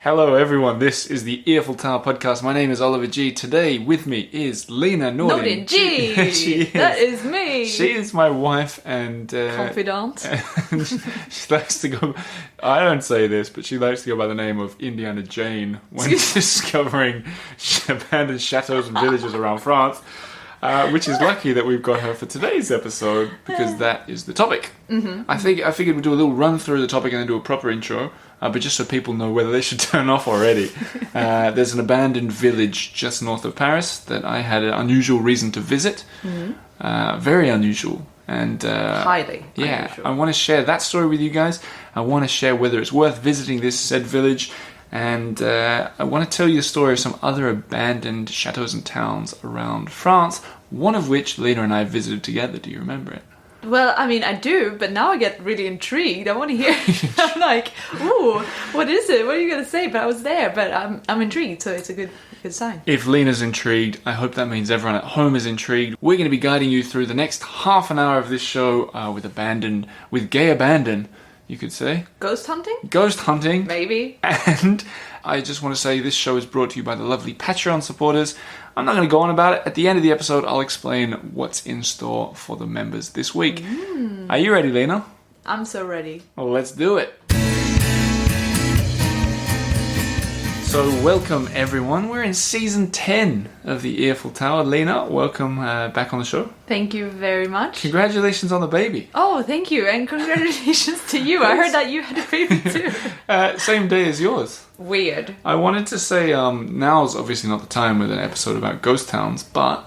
Hello everyone, this is the Earful Tower podcast. My name is Oliver G. Today with me is Lena Nordin. Nordin G! She is. That is me! She is my wife and... Confidant. And she likes to go... I don't say this, but she likes to go by the name of Indiana Jane when discovering abandoned chateaus and villages around France. Which is lucky that we've got her for today's episode because that is the topic. Mm-hmm. I figured we'd do a little run through the topic and then do a proper intro, but just so people know whether they should turn off already. There's an abandoned village just north of Paris that I had an unusual reason to visit. Mm-hmm. Very unusual. And highly unusual. I want to share that story with you guys. I want to share whether it's worth visiting this said village. And I want to tell you the story of some other abandoned chateaus and towns around France, one of which Lena and I visited together. Do you remember it? Well, I mean, I do, but now I get really intrigued. I want to hear. I'm like, ooh, what is it? What are you going to say? But I was there, but I'm intrigued, so it's a good sign. If Lena's intrigued, I hope that means everyone at home is intrigued. We're going to be guiding you through the next half an hour of this show with gay abandon. You could say. Ghost hunting? Ghost hunting. Maybe. And I just want to say this show is brought to you by the lovely Patreon supporters. I'm not going to go on about it. At the end of the episode, I'll explain what's in store for the members this week. Are you ready, Lena? I'm so ready. Well, let's do it. So welcome everyone. We're in season 10 of the Earful Tower. Lena, welcome back on the show. Thank you very much. Congratulations on the baby. Oh, thank you, and congratulations to you. I heard that you had a baby too. Same day as yours. Weird. I wanted to say now's obviously not the time with an episode about ghost towns, but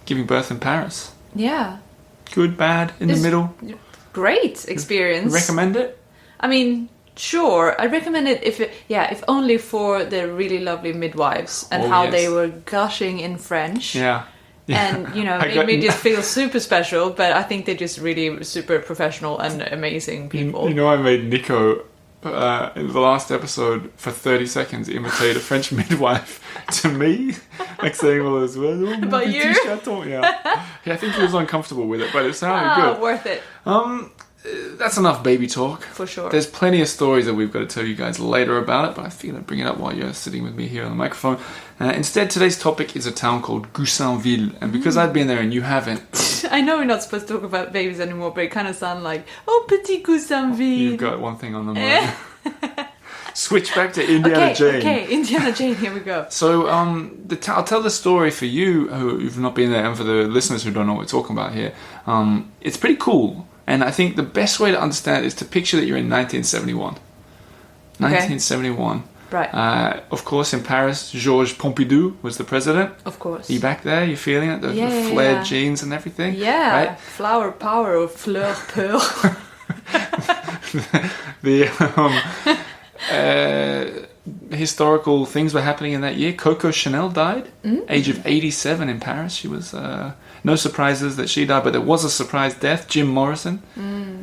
giving birth in Paris. Yeah. Good, bad, in the middle. Great experience. Recommend it? I mean, sure. I recommend it if only for the really lovely midwives and how they were gushing in French. Yeah. And, made me just feel super special, but I think they're just really super professional and amazing people. I made Nico, in the last episode, for 30 seconds, imitate a French midwife to me, like saying all those words. Oh, about you? Yeah, I think he was uncomfortable with it, but it sounded good. Worth it. That's enough baby talk. For sure. There's plenty of stories that we've got to tell you guys later about it, but I feel I'd bring it up while you're sitting with me here on the microphone. Instead, today's topic is a town called Goussainville, and because I've been there and you haven't... I know we're not supposed to talk about babies anymore, but it kind of sounds like, oh, petit Goussainville. You've got one thing on the mind. Switch back to Indiana Jane. Okay, Indiana Jane, here we go. So, I'll tell the story for you who've not been there, and for the listeners who don't know what we're talking about here. It's pretty cool. And I think the best way to understand it is to picture that you're in 1971. 1971. Right. Of course, in Paris, Georges Pompidou was the president. Of course. Are you back there? You feeling it? The flared jeans and everything? Yeah. Right? Flower power or fleur peur. Historical things were happening in that year. Coco Chanel died, age of 87 in Paris. She was... no surprises that she died, but there was a surprise death. Jim Morrison,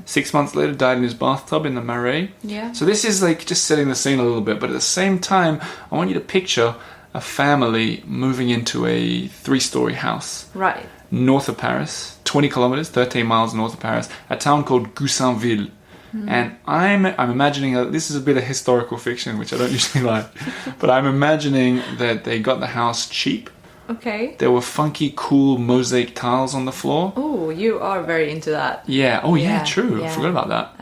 6 months later, died in his bathtub in the Marais. Yeah. So this is like just setting the scene a little bit, but at the same time, I want you to picture a family moving into a 3-story house. Right. North of Paris, 20 kilometers, 13 miles north of Paris, a town called Goussainville. And I'm imagining this is a bit of historical fiction, which I don't usually like, but I'm imagining that they got the house cheap. Okay. There were funky, cool mosaic tiles on the floor. Oh, you are very into that. Yeah. Oh, yeah, true. Yeah. I forgot about that.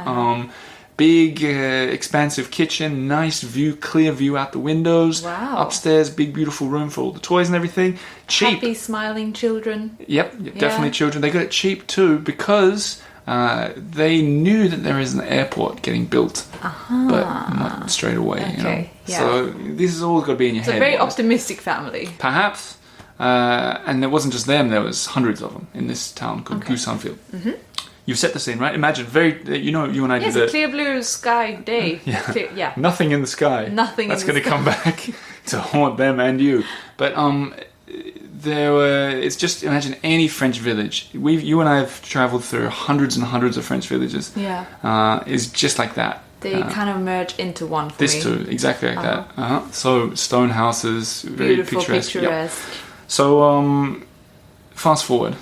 Big, expansive kitchen, nice view, clear view out the windows. Wow. Upstairs, big, beautiful room for all the toys and everything. Cheap. Happy, smiling children. Yep, definitely children. They got it cheap too because they knew that there is an airport getting built, but not straight away. Okay. Yeah. So this is all got to be in your head. It's a very optimistic family. Perhaps. And it wasn't just them, there was hundreds of them in this town called Goussainville. Mm-hmm. You've set the scene, right? Imagine, you and I did it's a clear blue sky day. Yeah. Nothing in the sky. That's going to come back to haunt them and you. But it's just, imagine any French village. You and I have travelled through hundreds and hundreds of French villages. Yeah. Is just like that. They kind of merge into one for me. This too, exactly like that. So stone houses, very beautiful, picturesque. Yep. So, fast forward,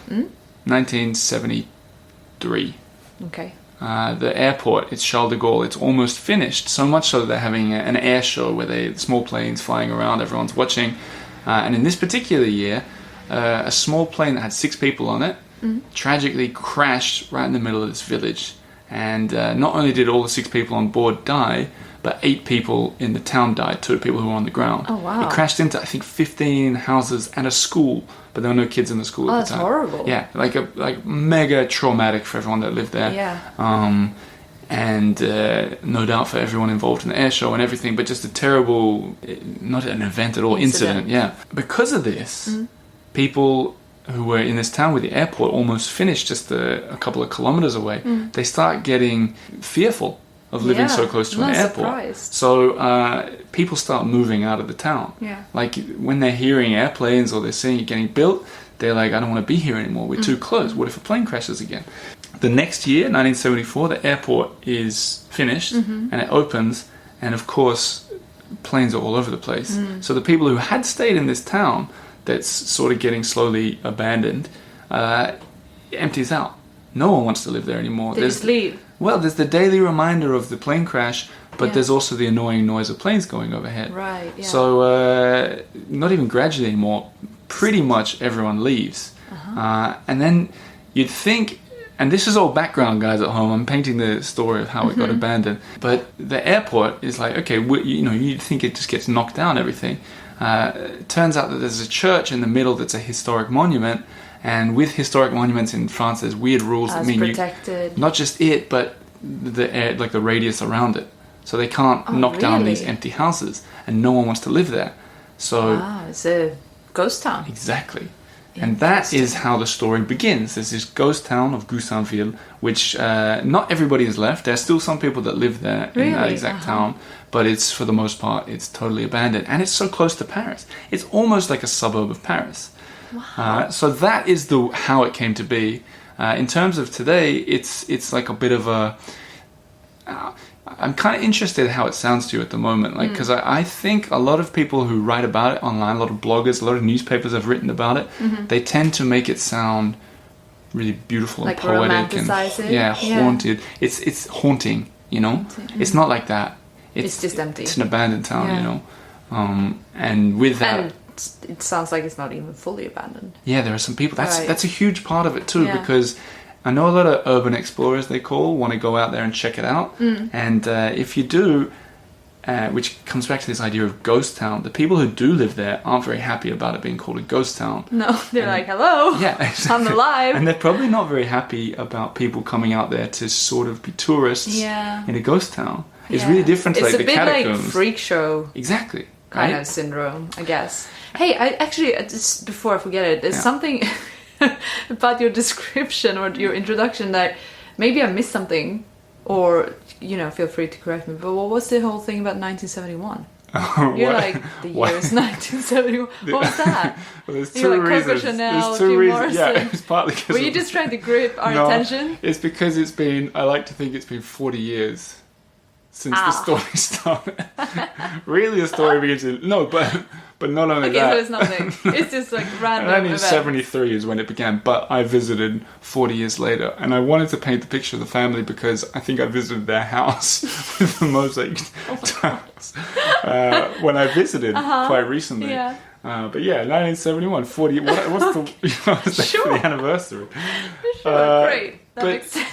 1973. Okay. the airport, it's Charles de Gaulle, it's almost finished. So much so that they're having an air show where small planes flying around, everyone's watching. And in this particular year, a small plane that had 6 people on it tragically crashed right in the middle of this village. And not only did all the 6 people on board die, but 8 people in the town died, 2 people who were on the ground. Oh, wow. It crashed into, I think, 15 houses and a school, but there were no kids in the school at the time. Oh, that's horrible. Yeah, like mega traumatic for everyone that lived there. Yeah. And no doubt for everyone involved in the air show and everything, but just a terrible, not an event at all, incident. Yeah. Because of this, people who were in this town where the airport almost finished just a couple of kilometers away, they start getting fearful of living so close to an airport. Surprised. So people start moving out of the town. Yeah. Like when they're hearing airplanes or they're seeing it getting built, they're like, I don't want to be here anymore. We're too close. What if a plane crashes again? The next year, 1974, the airport is finished and it opens, and of course, planes are all over the place. So the people who had stayed in this town that's sort of getting slowly abandoned empties out. No one wants to live there anymore. They just leave. Well, there's the daily reminder of the plane crash, but Yeah. there's also the annoying noise of planes going overhead. Right, yeah. So not even gradually anymore. Pretty much everyone leaves. And then you'd think, and this is all background, guys at home, I'm painting the story of how it got abandoned, but the airport is like, okay, you'd think it just gets knocked down, everything. It turns out that there's a church in the middle that's a historic monument, and with historic monuments in France, there's weird rules that As mean protected. not just it, but the air, like the radius around it. So they can't knock down these really? empty houses, and no one wants to live there. So Wow, it's a ghost town. exactly. And that is how the story begins. There's this ghost town of Goussainville, which not everybody has left. There's still some people that live there in that Really? exact town, but it's, for the most part, it's totally abandoned. And it's so close to Paris. It's almost like a suburb of Paris. Wow. So that is how it came to be. In terms of today, it's like a bit of a... I'm kind of interested in how it sounds to you at the moment, like, because I think a lot of people who write about it online, a lot of bloggers, a lot of newspapers have written about it. They tend to make it sound really beautiful Like and poetic and romanticize it? yeah, Yeah. haunted. It's haunting, you know. It's not like that. It's just empty. It's an abandoned town, Yeah. you know. And with that, And it sounds like it's not even fully abandoned. yeah, there are some people. Right. That's a huge part of it too, Yeah. because I know a lot of urban explorers, they want to go out there and check it out. And if you do, which comes back to this idea of ghost town, the people who do live there aren't very happy about it being called a ghost town. No, they're like, hello, Yeah, exactly. I'm alive. And they're probably not very happy about people coming out there to sort of be tourists Yeah. in a ghost town. It's Yeah. really different to It's like a the bit catacombs. like freak show Exactly. kind right? of syndrome, I guess. Hey, I actually, just before I forget it, there's Yeah. something about your description or your introduction that maybe I missed something, or, feel free to correct me, but what was the whole thing about 1971? You're What- like, the what- year is 1971. What was that? Well, there's You're two like Coco reasons. Chanel, There's two Jim reasons. Yeah, Morrison. it's partly because Were you just trying to grip our No, attention? It's because I like to think it's been 40 years since the story started. Really, the story begins in... No, but not only Okay, that. so it's nothing. It's just like random And only event. 73 is when it began, but I visited 40 years later, and I wanted to paint the picture of the family because I think I visited their house with the mosaic tiles when I visited quite recently. Yeah. But yeah, 1971, 40. What's the Sure. for the anniversary? Sure, great. That but- makes sense.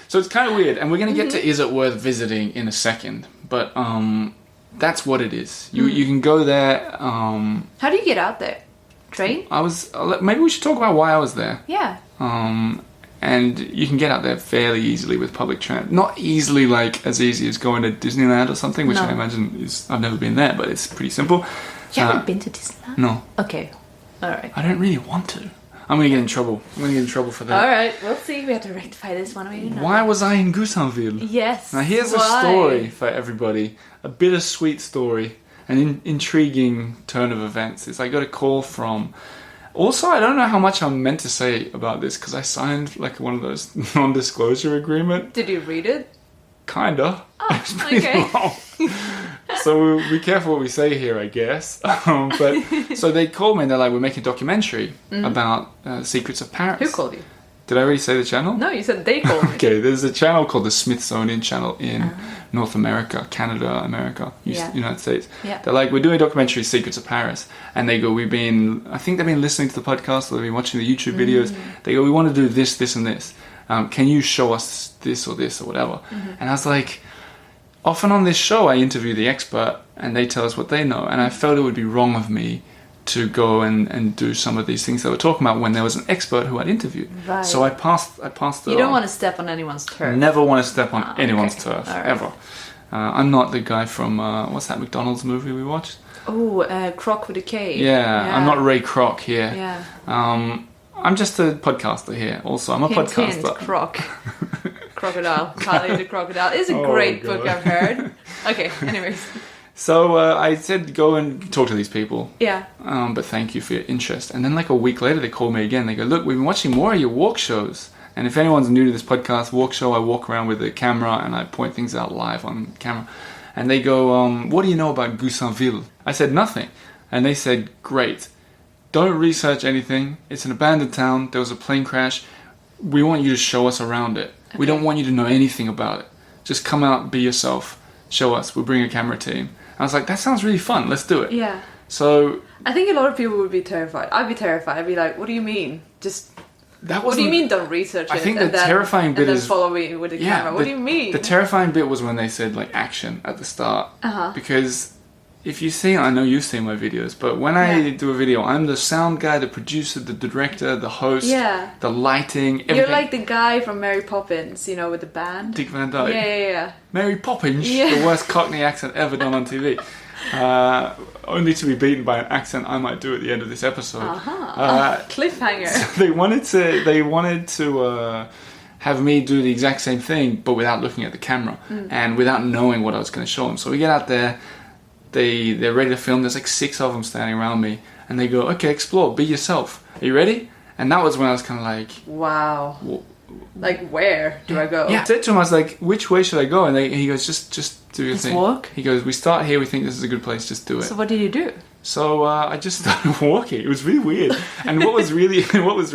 So it's kind of weird, and we're going to get to is it worth visiting in a second, but that's what it is. You can go there. How do you get out there? Train? Maybe we should talk about why I was there. Yeah. And you can get out there fairly easily with public transit. Not easily, like as easy as going to Disneyland or something, which No. I imagine is. I've never been there, but it's pretty simple. You haven't been to Disneyland? No, Okay. Alright. I don't really want to. I'm gonna get in trouble. I'm gonna get in trouble for that. Alright, we'll see. We have to rectify this one way or another. Why was I in Goussainville? Yes. Now here's a why? story for everybody. A bittersweet story. An intriguing turn of events. It's I got a call from... Also, I don't know how much I'm meant to say about this because I signed like one of those non-disclosure agreement. Did you read it? Kinda. Oh, It's pretty okay. long. So we'll be careful what we say here, I guess. But so they called me and they're like, we're making a documentary about Secrets of Paris. Who called you? Did I already say the channel? No, you said they called me. Okay, there's a channel called the Smithsonian Channel in North America, Canada, America, Yeah. United States. Yeah. They're like, we're doing a documentary, Secrets of Paris. And they go, I think they've been listening to the podcast, or they've been watching the YouTube videos. They go, we want to do this, this, and this. Can you show us this or whatever? And I was like, often on this show, I interview the expert and they tell us what they know. And I felt it would be wrong of me to go and do some of these things they were talking about when there was an expert who I'd interviewed. Right. So I passed it You don't on. want to step on anyone's turf. Never want to step on anyone's okay. turf, All right. ever. I'm not the guy from, what's that McDonald's movie we watched? Oh, Croc with a K. Yeah, I'm not Ray Kroc here. Yeah. I'm just a podcaster here also. I'm a Hint, podcaster. hint, Croc. Crocodile. Charlie the Crocodile. It's a Oh, great God. book, I've heard. Okay, anyways. So I said, go and talk to these people. Yeah. But thank you for your interest. And then like a week later, they called me again. They go, look, we've been watching more of your walk shows. And if anyone's new to this podcast, walk show, I walk around with a camera and I point things out live on camera. And they go, what do you know about Goussainville? I said, nothing. And they said, great. Don't research anything. It's an abandoned town. There was a plane crash. We want you to show us around it. We don't want you to know anything about it. Just come out, be yourself. Show us. We'll bring a camera team. I was like, that sounds really fun. Let's do it. Yeah. So I think a lot of people would be terrified. I'd be terrified. I'd be like, what do you mean? Just... that What do you wasn't- mean don't research it? I think and the terrifying bit and then is- follow me with the camera. What do you mean? The terrifying bit was when they said like action at the start. Uh-huh. Because if you see, I know you've seen my videos, but when I Yeah. do a video, I'm the sound guy, the producer, the director, the host, Yeah. the lighting, everything. You're like the guy from Mary Poppins, you know, with the band. Dick Van Dyke. Yeah. Mary Poppins, Yeah. the worst Cockney accent ever done on TV. Only to be beaten by an accent I might do at the end of this episode. Cliffhanger. They wanted to have me do the exact same thing, but without looking at the camera and without knowing what I was going to show them. So we get out there, they're ready to film. There's like 6 of them standing around me, and they go, "Okay, explore, be yourself. Are you ready?" And that was when I was kind of like, Wow. "Wha- Like, where do I go? Yeah, I said to him, I was like, "Which way should I go?" And he goes, "Just do your Just thing." walk? He goes, "We start here. We think this is a good place. Just do it." So what did you do? So I just started walking. It was really weird. And what was really What was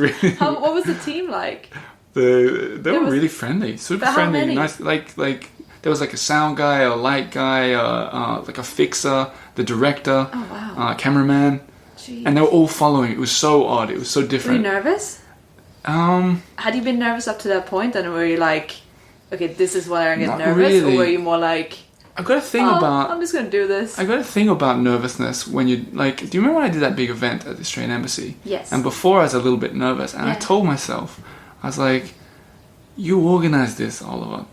the team like? they were was- really friendly, super But how friendly, many? nice. Like there was like a sound guy, a light guy, like a fixer, the director, Oh, wow. cameraman, Jeez. and they were all following. It was so odd. It was so Were you different. nervous? Had you been nervous up to that point, and were you like, okay, this is why I get Not nervous, really. or were you more like, I got a thing oh, about. I'm just gonna do this? I got a thing about nervousness when you like. Do you remember when I did that big event at the Australian Embassy? Yes. And before I was a little bit nervous, and I Yeah. told myself, I was like, "You organized this, Oliver.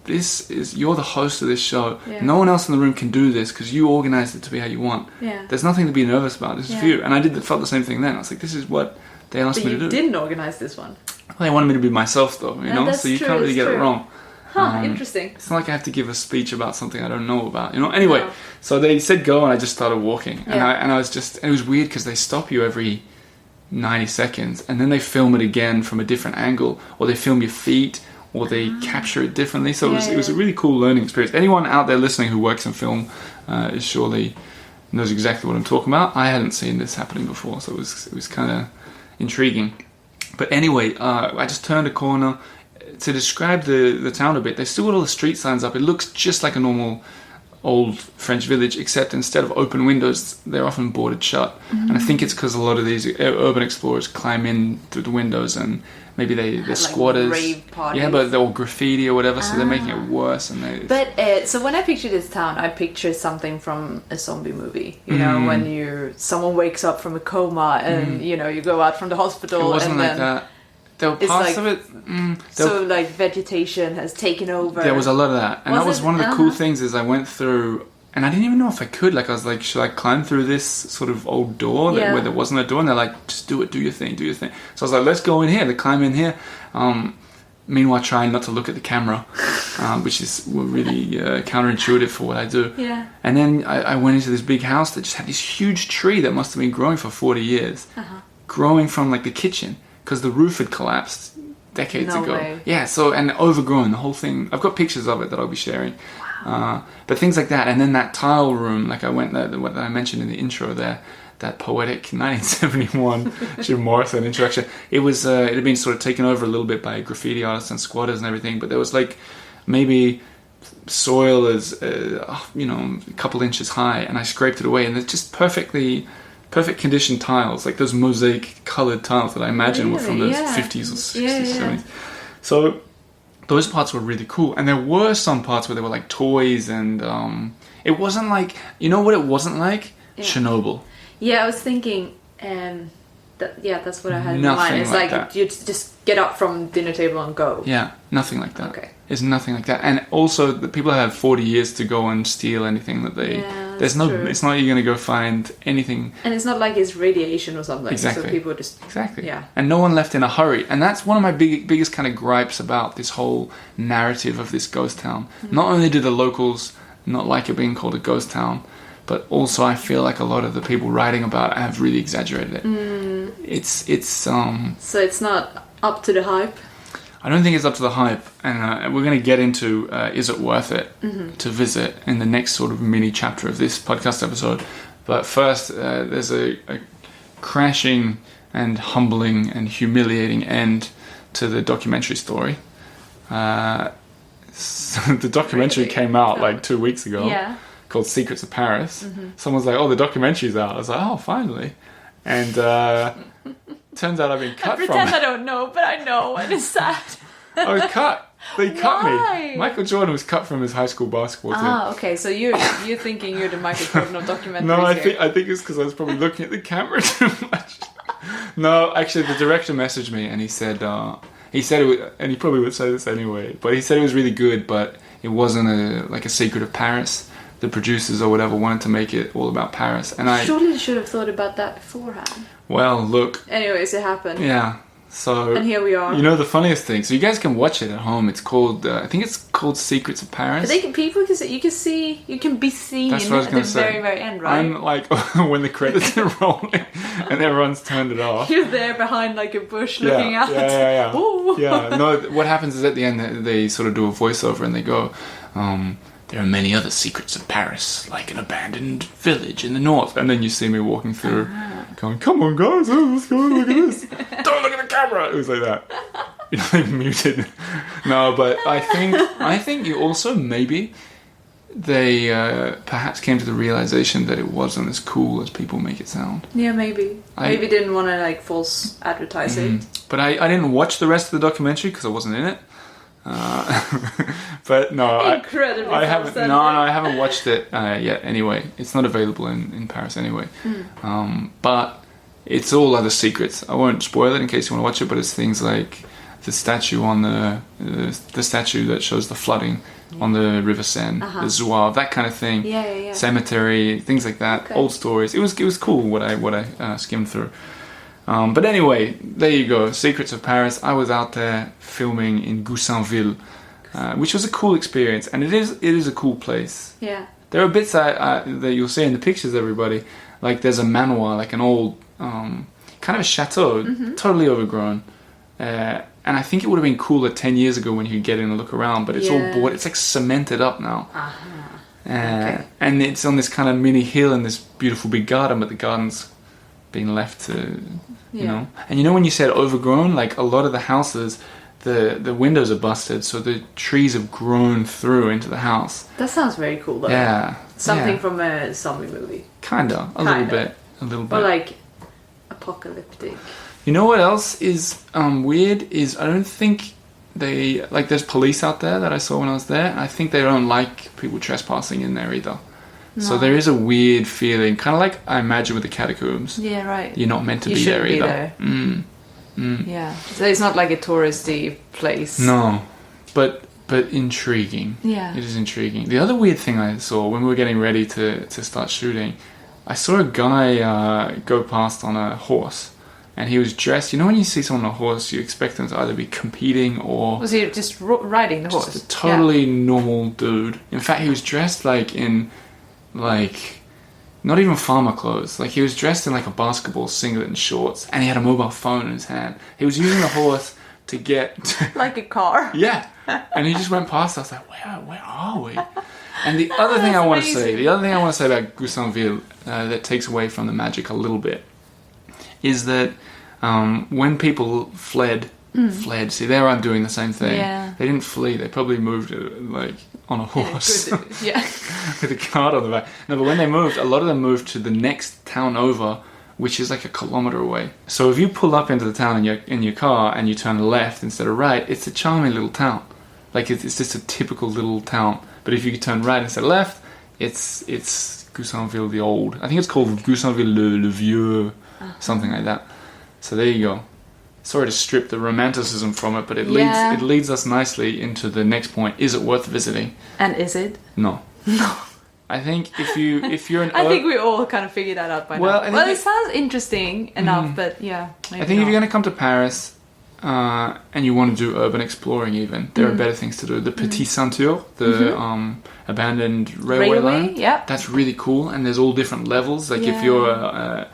You're the host of this show. Yeah. No one else in the room can do this because you organized it to be how you want. Yeah. There's nothing to be nervous about. This is for Yeah. you." And I felt the same thing then. I was like, "This is what they asked But me you to do." didn't organize this one. They wanted me to be myself, though. You Yeah, know, that's so you true, can't really that's get it true. wrong. Huh, interesting. It's not like I have to give a speech about something I don't know about, you know. Anyway, No. so they said go, and I just started walking, and Yeah. I was just, and it was weird because they stop you every 90 seconds, and then they film it again from a different angle, or they film your feet, or they capture it differently. So Yeah, it was a yeah. really cool learning experience. Anyone out there listening who works in film is surely knows exactly what I'm talking about. I hadn't seen this happening before, so it was kind of intriguing. But anyway, I just turned a corner. To describe the town a bit, they still got all the street signs up. It looks just like a normal old French village, except instead of open windows, they're often boarded shut. And I think it's because a lot of these urban explorers climb in through the windows, and maybe they're like squatters. rave parties. Yeah, but they're all graffiti or whatever, so they're making it worse. And they, But so when I picture this town, I picture something from a zombie movie. You know, Mm. when someone wakes up from a coma, and you know you go out from the hospital, it wasn't and like then that. There were it's parts like- of it. so like vegetation has taken over. There was a lot of that, and Was that was it? one of the cool Uh-huh. things. Is I went through, and I didn't even know if I could. Like I was like, should I climb through this sort of old door Yeah. where there wasn't a door? And they're like, just do it, do your thing, do your thing. So I was like, let's go in here. They climb in here. Meanwhile, trying not to look at the camera, which is really counterintuitive for what I do. Yeah. And then I went into this big house that just had this huge tree that must have been growing for 40 years, growing from like the kitchen because the roof had collapsed decades No ago. way. Yeah, so and overgrown the whole thing. I've got pictures of it that I'll be sharing. But things like that, and then that tile room, like I went there, what I mentioned in the intro there, that poetic 1971 Jim Morrison introduction. It was it had been sort of taken over a little bit by graffiti artists and squatters and everything, but there was like maybe soil as a couple inches high, and I scraped it away, and it's just perfect conditioned tiles, like those mosaic colored tiles that I imagine were from the 50s or 60s, 70s. So those parts were really cool, and there were some parts where they were like toys, and it wasn't like, you know what it wasn't like? Chernobyl. Yeah, I was thinking, that's what I had in Nothing mind. It's like like that. you just get up from dinner table and go. Yeah, nothing like that. Okay. It's nothing like that. And also, the people have 40 years to go and steal anything that they... Yeah, there's no... true. It's not you're going to go find anything... And it's not like it's radiation or something. Exactly. So people just... Exactly. Yeah. And no one left in a hurry. And that's one of my biggest kind of gripes about this whole narrative of this ghost town. Not only do the locals not like it being called a ghost town, but also I feel like a lot of the people writing about it have really exaggerated it. It's So it's not up to the hype? I don't think it's up to the hype, and we're going to get into is it worth it to visit in the next sort of mini chapter of this podcast episode. But first, there's a crashing and humbling and humiliating end to the documentary story. So the documentary came out like 2 weeks ago. Yeah. Called Secrets of Paris. Someone's like, oh, the documentary's out. I was like, oh, finally. And turns out I've been cut from Pretend it. I don't know, but I know, and it's sad. I was cut. They cut Why? me. Michael Jordan was cut from his high school basketball team. Ah, okay. So you're thinking you're the Michael Jordan of documentaries No, I here. think it's because I was probably looking at the camera too much. No, actually, the director messaged me and he said it was, and he probably would say this anyway, but he said it was really good, but it wasn't a Secret of Paris. The producers or whatever wanted to make it all about Paris, and I Surely you should have thought about that beforehand. well, look, Anyways, it happened. yeah. So And here we are. You know the funniest thing. So you guys can watch it at home. It's called I think it's called Secrets of Paris. People can see, you can be seen That's what I was at gonna the say. very, very end, right? I'm like when the credits are rolling and everyone's turned it off. You're there behind like a bush looking out. Yeah. Ooh. Yeah, no, what happens is at the end they sort of do a voiceover and they go, there are many other secrets of Paris, like an abandoned village in the north. And then you see me walking through, going, come on guys, let's go, look at this. Don't look at the camera. It was like that. You know, like muted. No, but I think you also maybe they perhaps came to the realization that it wasn't as cool as people make it sound. Yeah, maybe. Maybe didn't want to like false advertise it. But I didn't watch the rest of the documentary because I wasn't in it. But no, Incredibly I haven't. false No, I haven't watched it yet. Anyway, it's not available in Paris anyway. But it's all other secrets. I won't spoil it in case you want to watch it. But it's things like the statue on the statue that shows the flooding on the River Seine, the Zouave, that kind of thing. Yeah. Cemetery, things like that. Okay. Old stories. It was cool what I skimmed through. But anyway, there you go. Secrets of Paris. I was out there filming in Goussainville, which was a cool experience, and it is a cool place. Yeah. There are bits that you'll see in the pictures, everybody. Like there's a manoir, like an old kind of a chateau, totally overgrown. And I think it would have been cooler 10 years ago when you could get in and look around, but it's all board. It's like cemented up now. Okay. And it's on this kind of mini hill in this beautiful big garden, but the garden's been left to, you know. And you know when you said overgrown, like a lot of the houses, the windows are busted, so the trees have grown through into the house. That sounds very cool though. Yeah. Something yeah. from a zombie movie. Kinda. A little bit. A little bit. Or like apocalyptic. You know what else is weird is I don't think they like there's police out there that I saw when I was there, and I think they don't like people trespassing in there either. No. So there is a weird feeling, kind of like I imagine with the catacombs. Yeah, right. You're not meant to be there either. Yeah, so it's not like a touristy place. No, but intriguing. Yeah, it is intriguing. The other weird thing I saw when we were getting ready to start shooting, I saw a guy go past on a horse. And he was dressed, you know when you see someone on a horse, you expect them to either be competing or... Was he just riding the horse? Just a totally normal dude. In fact, he was dressed like in, like, not even farmer clothes. Like, he was dressed in like a basketball singlet and shorts, and he had a mobile phone in his hand. He was using the horse to get... like a car? Yeah. And he just went past us like, where are we? And the other thing That's I want to say, amazing. the other thing I want to say about Goussainville that takes away from the magic a little bit is that when people fled, see, they were doing the same thing. Yeah. They didn't flee. They probably moved like on a horse Yeah. with a cart on the back. No, but when they moved, a lot of them moved to the next town over, which is like a kilometer away. So if you pull up into the town in your car and you turn left instead of right, it's a charming little town. Like it's just a typical little town. But if you turn right instead of left, it's Goussainville the Old. I think it's called Goussainville le Vieux, something like that. So there you go. Sorry to strip the romanticism from it, but it leads us nicely into the next point. Is it worth visiting? And is it? No. No. I think if you're an I think we all kind of figured that out by Well, I now. think Well, it it- sounds interesting enough, but yeah. Maybe I think if not. you're going to come to Paris and you want to do urban exploring, even there are better things to do. The Petit Ceinture, the abandoned railway line, yeah. that's really cool. And there's all different levels. Like if Yeah. you're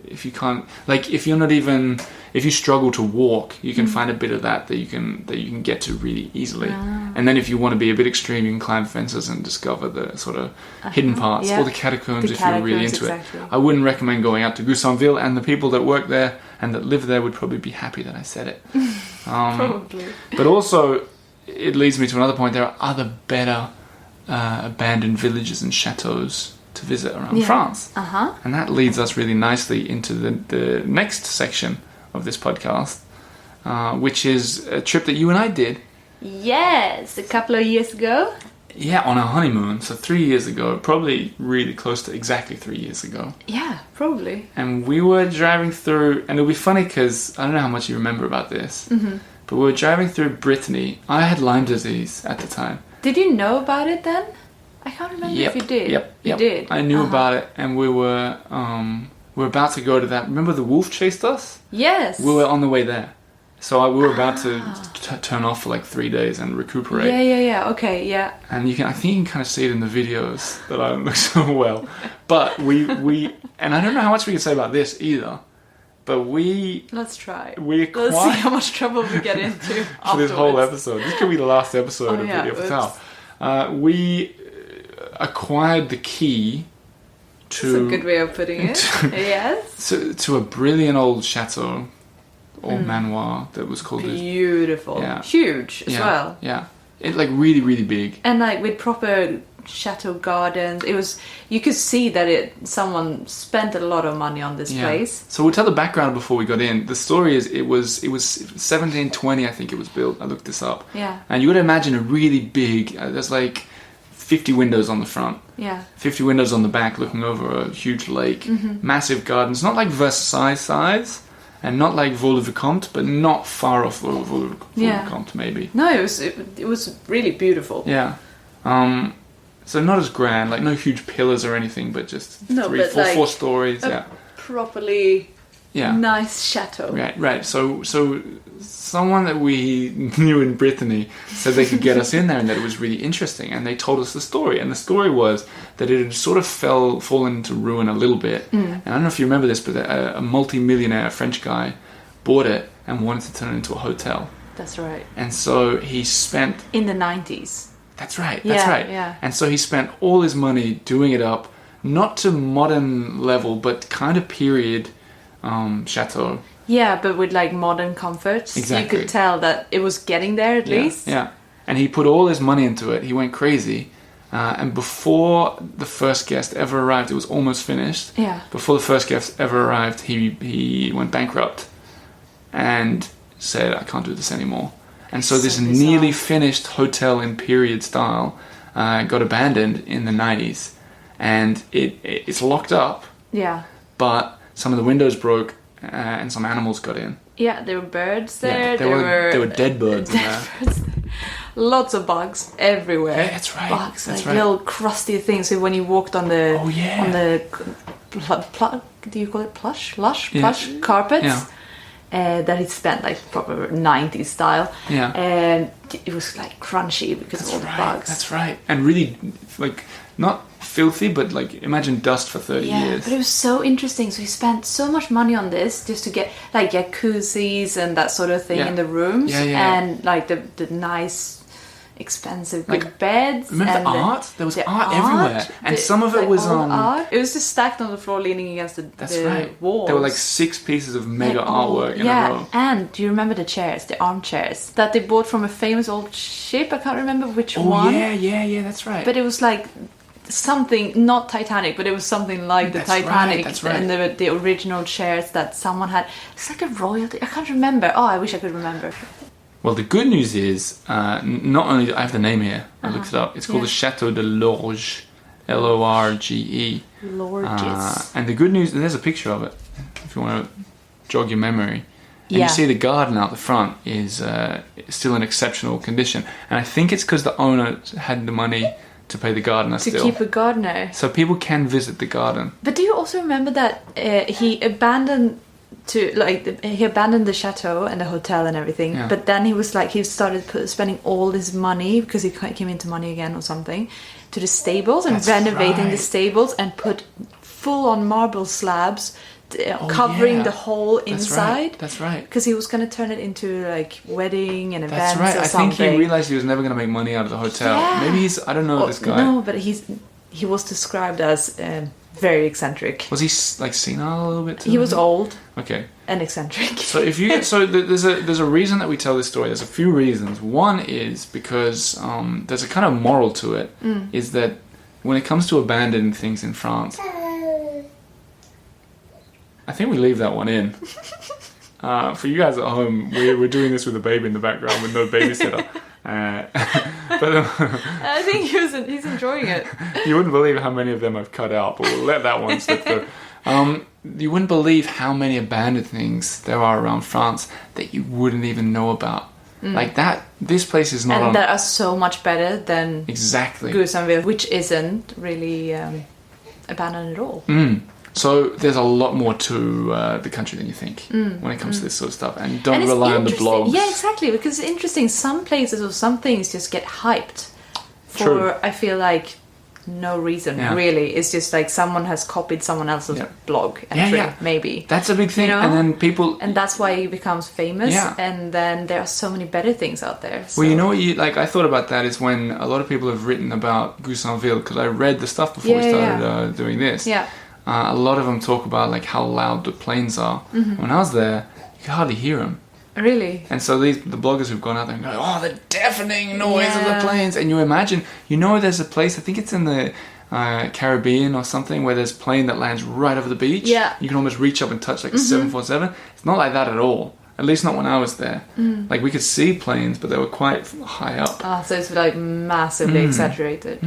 if you can't, like if you're not even, if you struggle to walk, you can find a bit of that you can get to really easily. And then if you want to be a bit extreme, you can climb fences and discover the sort of hidden parts yeah. or the catacombs The if you're really catacombs, into exactly. it. I wouldn't recommend going out to Goussainville, and the people that work there and that live there would probably be happy that I said it. Probably. But also, it leads me to another point. There are other better abandoned villages and chateaux to visit around France. Uh-huh. And that leads us really nicely into the next section of this podcast, which is a trip that you and I did. Yes, a couple of years ago. Yeah, on our honeymoon. So 3 years ago, probably really close to exactly 3 years ago. Yeah, probably. And we were driving through, and it'll be funny because I don't know how much you remember about this, but we were driving through Brittany. I had Lyme disease at the time. Did you know about it then? I can't remember if you did. Yep. You did. I knew about it, and we were about to go to that. Remember the wolf chased us? Yes. We were on the way there. So we were about to turn off for like 3 days and recuperate. Yeah. Okay, yeah. And I think you can kind of see it in the videos that I don't look so well. But we and I don't know how much we can say about this either. But Let's try. we Let's see acquired how much trouble we get into for this whole afterwards. episode. This could be the last episode of yeah, Video oops. Fatale. We acquired the key That's a good way of putting it. Yes. to a brilliant old chateau or manoir that was called Beautiful. Yeah. Huge as well. Yeah, it like really really big. And like with proper chateau gardens, you could see that someone spent a lot of money on this place. So we'll tell the background before we got in. The story is it was 1720, I think it was built. I looked this up. Yeah. And you would imagine a really big. There's like 50 windows on the front. Yeah. 50 windows on the back, looking over a huge lake. Massive gardens, not like Versailles size, and not like Vaux-le-Vicomte, but not far off Vaux-le-Vicomte, maybe. No, it was really beautiful. Yeah. So not as grand, like no huge pillars or anything, but just No, but like four stories. a Yeah. Properly nice chateau. Right. So someone that we knew in Brittany said they could get us in there and that it was really interesting, and they told us the story. And the story was that it had sort of fallen into ruin a little bit. And I don't know if you remember this, but a multi-millionaire French guy bought it and wanted to turn it into a hotel. That's right. And so he spent... In the 90s. That's right. Yeah. And so he spent all his money doing it up, not to modern level, but kind of period chateau. Yeah, but with like modern comforts. Exactly. You could tell that it was getting there at least. Yeah. And he put all his money into it. He went crazy. And before the first guest ever arrived, it was almost finished. Yeah. Before the first guest ever arrived, he went bankrupt and said, I can't do this anymore. And so this bizarre. nearly finished hotel in period style got abandoned in the 90s. And it's locked up, Yeah. but some of the windows broke and some animals got in. Yeah, there were birds there. Yeah, there were dead birds in there. birds. Lots of bugs everywhere. Yeah, that's right. Bugs, That's like right. little crusty things. So when you walked on the on the do you call it plush carpets? Yeah. That it spent like proper 90s style. Yeah. And it was like crunchy because of all the bugs. That's right. And really, like, not filthy, but like, imagine dust for 30 years. But it was so interesting. So we spent so much money on this just to get like jacuzzis and that sort of thing Yeah. in the rooms, Yeah. and like the nice expensive Like, good beds. Remember and the art? There was the art everywhere, and some of it like, was old art. It was just stacked on the floor, leaning against That's the right. walls. There were like 6 pieces of mega Like, artwork in a row. And do you remember the chairs, the armchairs that they bought from a famous old ship? I can't remember which Oh one. yeah, that's right. But it was like something, not Titanic, but it was something like the That's right, Titanic. that's right. And the original chairs that someone had. It's like a royalty. I can't remember. Oh, I wish I could remember. Well, the good news is, not only I have the name here, I looked it up. It's called Yeah. the Chateau de Lorge, Lorge. Lorges. And the good news, there's a picture of it, if you want to jog your memory. And Yeah. you see the garden out the front is still in exceptional condition. And I think it's because the owner had the money to pay the gardener To still. keep a gardener. So people can visit the garden. But do you also remember that he abandoned the chateau and the hotel and everything, Yeah. but then he started spending all his money because he came into money again or something to the stables and That's renovating the right. stables and put full on marble slabs covering yeah. the whole That's inside. right. That's right. Because he was going to turn it into like wedding and events That's right. or I something. think he realized he was never going to make money out of the hotel. Yeah. Maybe I don't know this guy. No, but he was described as very eccentric. Was he like senile a little bit? He was old Okay. and eccentric. So if you there's a reason that we tell this story. There's a few reasons. One is because there's a kind of moral to it. Is that when it comes to abandoning things in France, I think we leave that one in. For you guys at home, we're doing this with a baby in the background with no babysitter. But I think he's enjoying it. you wouldn't believe how many of them I've cut out, but we'll let that one slip through. You wouldn't believe how many abandoned things there are around France that you wouldn't even know about. Like that, this place is not And on... that are so much better than Exactly. Gousamville, which isn't really abandoned at all. So there's a lot more to the country than you think when it comes to this sort of stuff. And don't And it's rely on the interesting- blogs. Yeah, exactly. Because it's interesting. Some places or some things just get hyped for, True. I feel like, no reason, Yeah. really. It's just like someone has copied someone else's Yeah. blog Yeah, entry, yeah. maybe. That's a big thing. You know? And then people... And that's why he becomes famous. Yeah. And then there are so many better things out there. So. Well, you know what I thought about that is when a lot of people have written about Gousamville, because I read the stuff before we started doing this. Yeah. A lot of them talk about like how loud the planes are. When I was there, you could hardly hear them. Really? And so the bloggers who've gone out there and go, oh, the deafening noise of Yeah. the planes. And you imagine, there's a place, I think it's in the Caribbean or something, where there's a plane that lands right over the beach. Yeah. You can almost reach up and touch like a 747. It's not like that at all. At least not when I was there. Like we could see planes, but they were quite high up. So it's like massively exaggerated.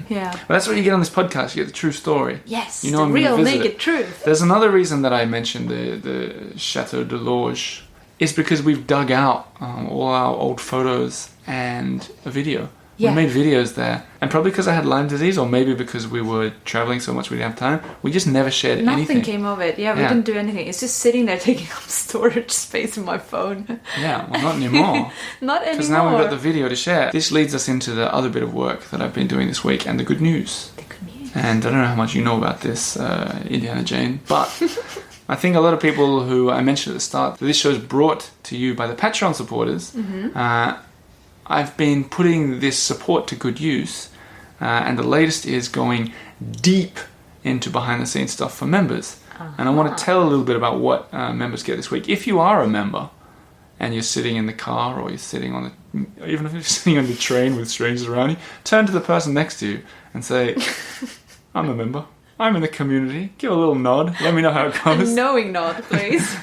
Yeah. But that's what you get on this podcast. You get the true story. Yes, You know, the I'm gonna real visit naked it. truth. There's another reason that I mentioned the Chateau de Lorge. It's because we've dug out all our old photos and a video. Yeah. We made videos there. And probably because I had Lyme disease, or maybe because we were traveling so much we didn't have time, we just never shared Nothing anything. came of it. Yeah, we Yeah. didn't do anything. It's just sitting there taking up storage space in my phone. Yeah, well, not anymore. Not anymore. Because now we've got the video to share. This leads us into the other bit of work that I've been doing this week, and the good news. The good news. And I don't know how much you know about this, Indiana Jane, but I think a lot of people who I mentioned at the start, this show is brought to you by the Patreon supporters. I've been putting this support to good use, and the latest is going deep into behind-the-scenes stuff for members. And I want to tell a little bit about what members get this week. If you are a member, and you're sitting in the car, or you're sitting on the, even if you're sitting on the train with strangers around you, turn to the person next to you and say, I'm a member. I'm in the community. Give a little nod. Let me know how it A goes. knowing nod, please.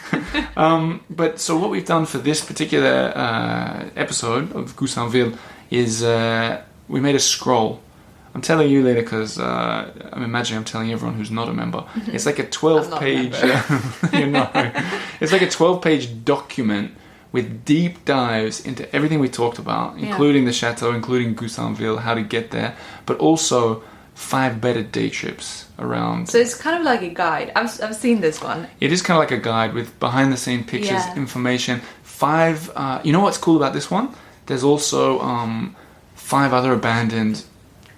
But so what we've done for this particular episode of Gousamville is we made a scroll. I'm telling you later because I'm imagining I'm telling everyone who's not a member. It's like a 12-page... you know, it's like a 12-page document with deep dives into everything we talked about, including the chateau, including Gousamville, how to get there, but also 5 better day trips around. So it's kind of like a guide. I've seen this one. It is kind of like a guide with behind-the-scene pictures, Yeah. information. 5... you know what's cool about this one? There's also 5 other abandoned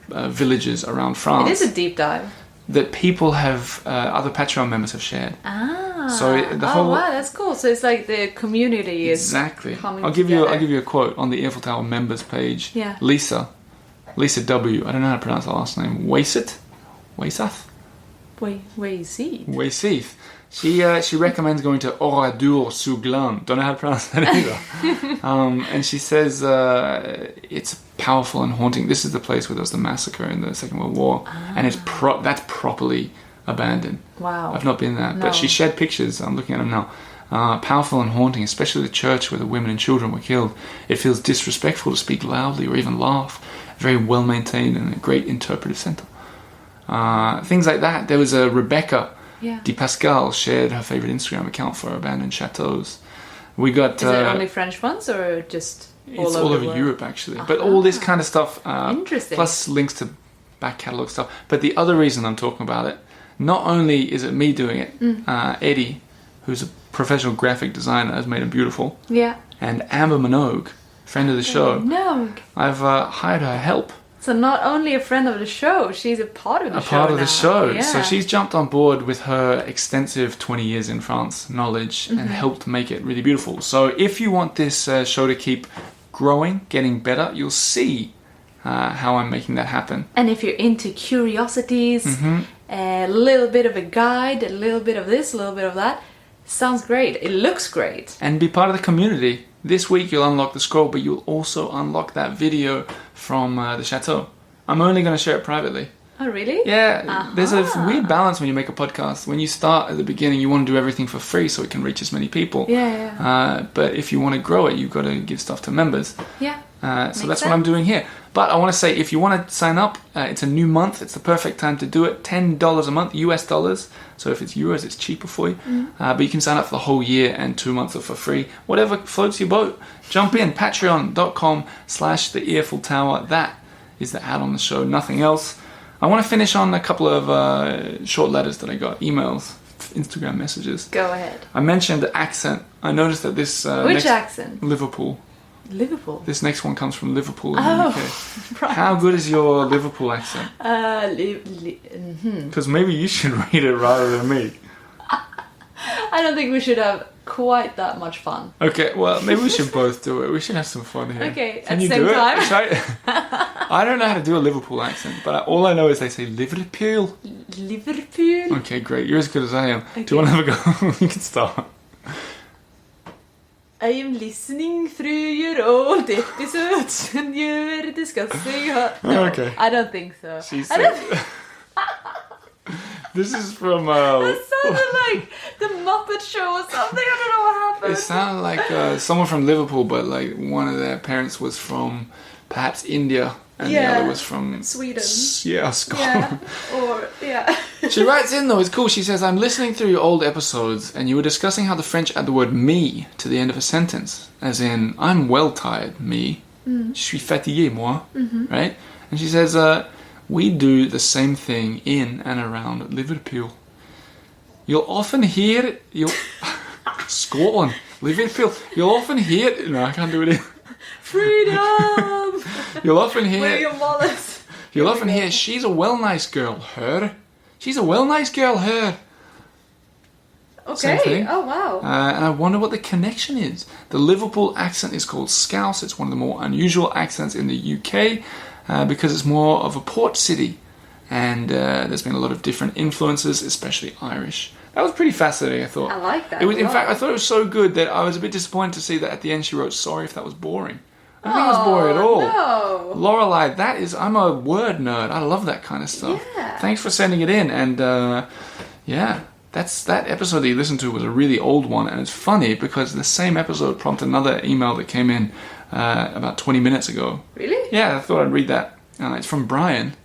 villages around France It is a deep dive. that people have, other Patreon members have shared. Ah. So the whole wow, that's cool. So it's like the community is exactly. coming I'll give you together. a quote on the Eiffel Tower members page. Yeah. Lisa W. I don't know how to pronounce her last name. Waysath. Wait, see. Wayseath. She recommends going to Oradour-sur-Glane. Don't know how to pronounce that either. And she says it's powerful and haunting. This is the place where there was the massacre in the Second World War, and it's that's properly abandoned. Wow. I've not been there, but she shared pictures. I'm looking at them now. Powerful and haunting, especially the church where the women and children were killed. It feels disrespectful to speak loudly or even laugh. Very well maintained and a great interpretive center. Things like that. There was a Rebecca Di Pascal shared her favorite Instagram account for abandoned chateaus. We got. Is it only French ones or just it's all over Europe actually, but all this kind of stuff. Interesting. Plus links to back catalogue stuff. But the other reason I'm talking about it, not only is it me doing it, Eddie, who's a professional graphic designer, has made them beautiful. Yeah. And Amber Minogue, friend of the show. No. I've hired her help. So not only a friend of the show, she's a part of the show. A part of the show. Yeah. So she's jumped on board with her extensive 20 years in France knowledge and helped make it really beautiful. So if you want this show to keep growing, getting better, you'll see how I'm making that happen. And if you're into curiosities, a little bit of a guide, a little bit of this, a little bit of that, sounds great. It looks great. And be part of the community. This week you'll unlock the scroll, but you'll also unlock that video from the chateau. I'm only going to share it privately. Oh, really? Yeah, there's a weird balance when you make a podcast. When you start at the beginning, you want to do everything for free so it can reach as many people. Yeah. But if you want to grow it, you've got to give stuff to members. Yeah. So that's what I'm doing here. But I want to say, if you want to sign up, it's a new month. It's the perfect time to do it. $10 a month, US dollars. So if it's euros, it's cheaper for you. But you can sign up for the whole year and 2 months are for free. Whatever floats your boat. Jump in, patreon.com/the Eiffel Tower. That is the ad on the show, nothing else. I want to finish on a couple of short letters that I got, emails, Instagram messages. Go ahead. I mentioned the accent. I noticed that this... Which accent? Liverpool. Liverpool. This next one comes from Liverpool in the UK. Right. How good is your Liverpool accent? Because maybe you should read it rather than me. I don't think we should have quite that much fun. Okay, well, maybe we should both do it. We should have some fun here. Okay, Can at you the same do time. it? I don't know how to do a Liverpool accent, but all I know is they say Liverpool. Liverpool. Okay, great. You're as good as I am. Okay. Do you want to have a go? You can start. I am listening through your old episodes and you're discussing her. No, Okay. I don't think so. She I don't said... This is from... That sounded like the Muppet Show or something. I don't know what happened. It sounded like someone from Liverpool, but like one of their parents was from perhaps India, and the other was from Sweden. Yeah, Scotland. Yeah. Or yeah. She writes in though, it's cool. She says, "I'm listening through your old episodes, and you were discussing how the French add the word me to the end of a sentence, as in I'm well tired, me. Je suis fatigué, moi. Right? And she says, we do the same thing in and around Liverpool. You'll often hear Scotland, Liverpool. You'll often hear. No, I can't do it. Freedom. You'll often hear. William Wallace. You'll often hear. She's a well nice girl. Her. She's a well nice girl. Her. Same Okay. thing. Oh wow. And I wonder what the connection is. The Liverpool accent is called Scouse. It's one of the more unusual accents in the UK because it's more of a port city. And there's been a lot of different influences, especially Irish. That was pretty fascinating, I thought. I like that. It was, a in lot. fact, I thought it was so good that I was a bit disappointed to see that at the end she wrote, "Sorry if that was boring." I don't think it was boring at all. No. Lorelei, I'm a word nerd. I love that kind of stuff. Yeah. Thanks for sending it in. And yeah, that episode that you listened to was a really old one. And it's funny because the same episode prompted another email that came in about 20 minutes ago. Really? Yeah, I thought I'd read that. It's from Brian.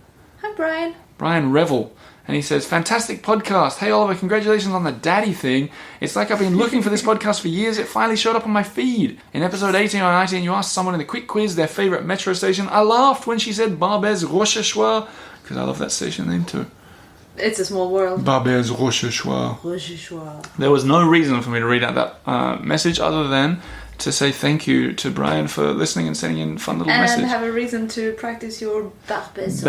Hi, Brian. Brian Revel. And he says, "Fantastic podcast. Hey, Oliver, congratulations on the daddy thing. It's like I've been looking for this podcast for years. It finally showed up on my feed. In episode 18 or 19, you asked someone in the quick quiz their favourite metro station. I laughed when she said Barbès Rochechouart, because I love that station name too. It's a small world. Barbès Rochechouart. Rochechouart. There was no reason for me to read out that message other than to say thank you to Brian for listening and sending in fun little And message. have a reason to practice your Barbès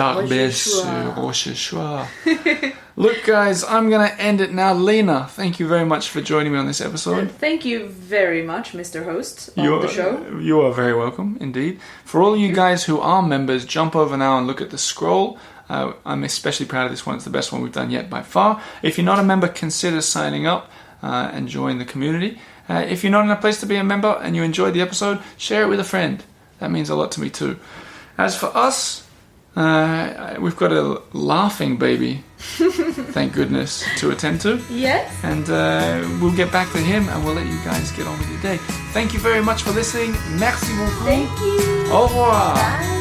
Rochechouart. Look, guys, I'm going to end it now. Lena, thank you very much for joining me on this episode. Thank you very much, Mr. Host, on the show. You are very welcome, indeed. For all you guys who are members, jump over now and look at the scroll. I'm especially proud of this one. It's the best one we've done yet by far. If you're not a member, consider signing up and join the community. If you're not in a place to be a member and you enjoyed the episode, share it with a friend. That means a lot to me too. As for us, we've got a laughing baby, thank goodness, to attend to. Yes. And we'll get back to him and we'll let you guys get on with your day. Thank you very much for listening. Merci beaucoup. Thank you. Au revoir. Bye.